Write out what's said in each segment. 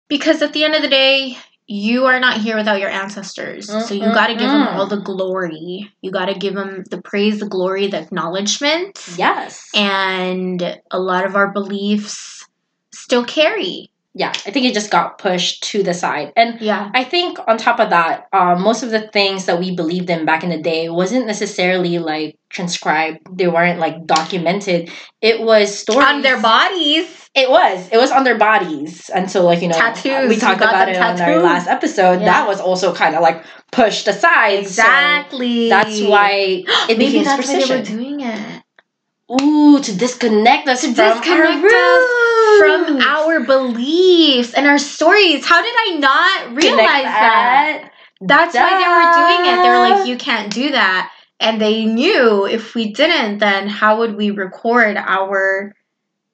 Because at the end of the day, you are not here without your ancestors. So you got to give them all the glory. You got to give them the praise, the glory, the acknowledgement. Yes. And a lot of our beliefs still carry. Yeah, I think it just got pushed to the side. And yeah. I think on top of that, most of the things that we believed in back in the day wasn't necessarily like transcribed. They weren't like documented. It was stories. On their bodies. It was on their bodies. Until like, tattoos. We talked about it on our last episode. Yeah. That was also kind of like pushed aside. Exactly. So that's why it became superstition. Maybe that's why they were doing it. Ooh, to disconnect us from our roots. From our beliefs and our stories. How did I not realize that? That's why they were doing it. They were like, you can't do that. And they knew if we didn't, then how would we record our,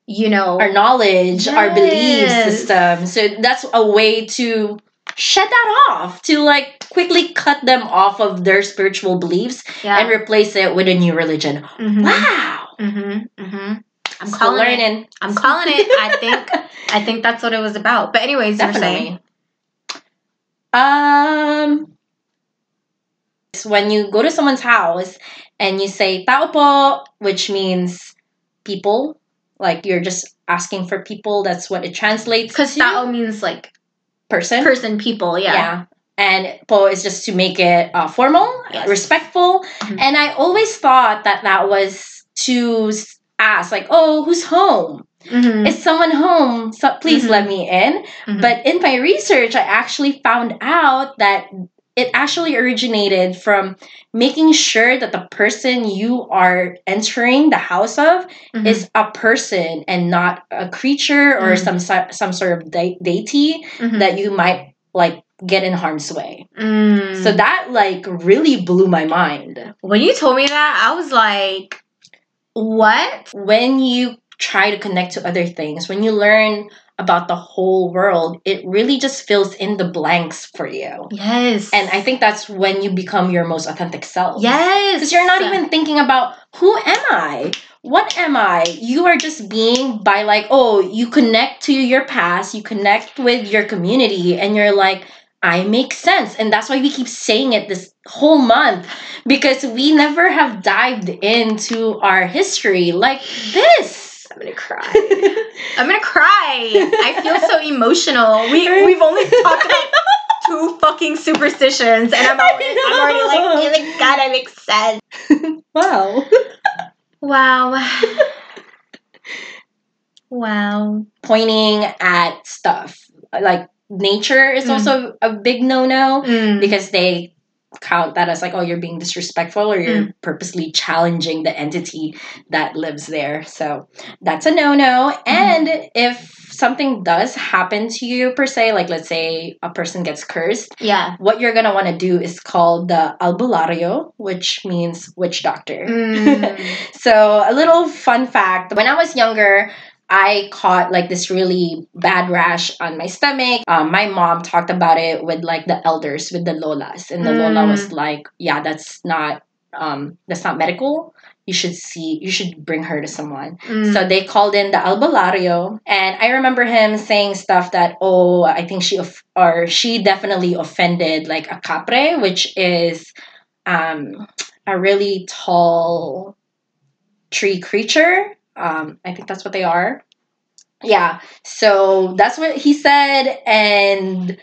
our knowledge, our belief system. So that's a way to shut that off, to like quickly cut them off of their spiritual beliefs and replace it with a new religion. Wow. I'm calling it. I think that's what it was about. But anyways, definitely. When you go to someone's house and you say tao po, which means people, like you're just asking for people. That's what it translates to. Because tao means like person, people. Yeah. And po is just to make it formal, respectful. And I always thought that was to ask, like, oh, who's home? Is someone home? So please let me in. But in my research, I actually found out that it actually originated from making sure that the person you are entering the house of is a person and not a creature or some sort of deity that you might like get in harm's way. So that like really blew my mind. When you told me that, I was like, what? When you try to connect to other things, when you learn about the whole world, it really just fills in the blanks for you. Yes. And I think that's when you become your most authentic self. Yes. Because you're not even thinking about, who am I? What am I? You are just being by like, oh, you connect to your past, you connect with your community, and you're like, I make sense. And that's why we keep saying it this whole month, because we never have dived into our history like this. I'm gonna cry. I feel so emotional. We've only talked about 2 fucking superstitions, and I'm already like, oh my god, I make sense. Wow. Pointing at stuff like nature is also a big no-no because they count that as like, oh, you're being disrespectful or you're purposely challenging the entity that lives there. So that's a no-no. And if something does happen to you per se, like let's say a person gets cursed, what you're gonna want to do is call the albulario, which means witch doctor. So a little fun fact, when I was younger, I caught like this really bad rash on my stomach. My mom talked about it with like the elders, with the lolas, and the lola was like, "Yeah, that's not medical. You should bring her to someone." So they called in the albulario, and I remember him saying stuff that, "Oh, I think she definitely offended like a capre, which is a really tall tree creature." I think that's what they are. Yeah. So that's what he said. And